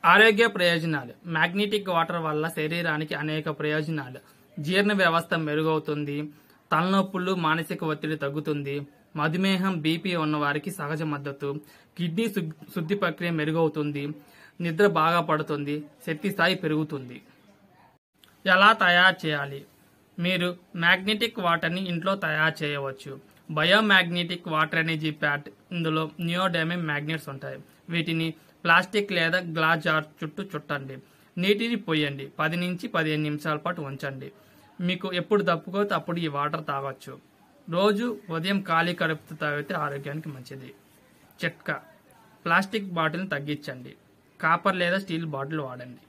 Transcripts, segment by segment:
ఆరోగ్య ప్రయోజనాలు. Magnetic water వల్ల శరీరానికి అనేక ప్రయోజనాలు. జీర్ణ వ్యవస్థ మెరుగవుతుంది, తలనొప్పులు, మానసిక ఒత్తిడి తగ్గుతుంది, మధుమేహం, బీపీ ఉన్నవారికి సహజ మద్దతు, కిడ్నీ శుద్ధి ప్రక్రియ మెరుగవుతుంది, నిద్ర బాగా పడుతుంది, శక్తి స్థాయి పెరుగుతుంది. ఎలా తయారు చేయాలి? మీరు మ్యాగ్నెటిక్ వాటర్ని ఇంట్లో తయారు చేయవచ్చు. బయోమ్యాగ్నెటిక్ వాటర్ ఎనర్జీ ప్యాడ్. ఇందులో నియోడైమియం మ్యాగ్నెట్స్ ఉంటాయి. వీటిని ప్లాస్టిక్ లేదా గ్లాస్ జార్ చుట్టూ చుట్టండి. నీటిని పోయండి. 10 నుంచి 15 నిమిషాల పాటు ఉంచండి. మీకు ఎప్పుడు తప్పుకోతే అప్పుడు ఈ వాటర్ తాగొచ్చు. రోజు ఉదయం ఖాళీ కడుపుతో తాగితే ఆరోగ్యానికి మంచిది. చిట్కా: ప్లాస్టిక్ బాటిల్ని తగ్గించండి. కాపర్ లేదా స్టీల్ బాటిల్ వాడండి.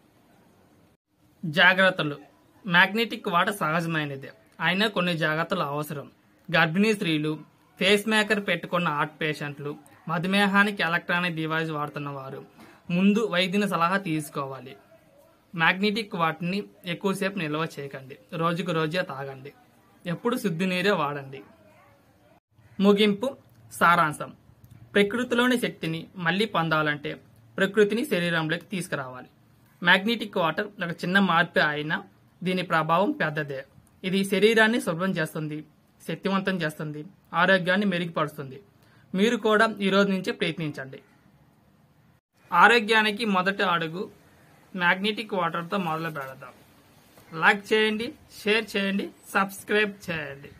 జాగ్రత్తలు. మ్యాగ్నెటిక్ వాటర్ సహజమైనదే, అయినా కొన్ని జాగ్రత్తలు అవసరం. గర్భిణీ స్త్రీలు, ఫేస్ మేకర్ పెట్టుకున్న హార్ట్ పేషెంట్లు, మధుమేహానికి ఎలక్ట్రానిక్ డివైస్ వాడుతున్న వారు ముందు వైద్యుని సలహా తీసుకోవాలి. మ్యాగ్నెటిక్ వాటర్ని ఎక్కువసేపు నిల్వ చేయకండి. రోజుకు రోజే తాగండి. ఎప్పుడు శుద్ధి నీరే వాడండి. ముగింపు సారాంశం: ప్రకృతిలోని శక్తిని మళ్లీ పొందాలంటే ప్రకృతిని శరీరంలోకి తీసుకురావాలి. మ్యాగ్నెటిక్ వాటర్ ఒక చిన్న మార్పే అయినా దీని ప్రభావం పెద్దదే. ఇది శరీరాన్ని శుభ్రం చేస్తుంది, శక్తివంతం చేస్తుంది, ఆరోగ్యాన్ని మెరుగుపరుస్తుంది. మీరు కూడా ఈ రోజు నుంచి ప్రయత్నించండి. ఆరోగ్యానికి మొదటి అడుగు మ్యాగ్నెటిక్ వాటర్తో మొదలు పెడదాం. లైక్ చేయండి, షేర్ చేయండి, సబ్స్క్రైబ్ చేయండి.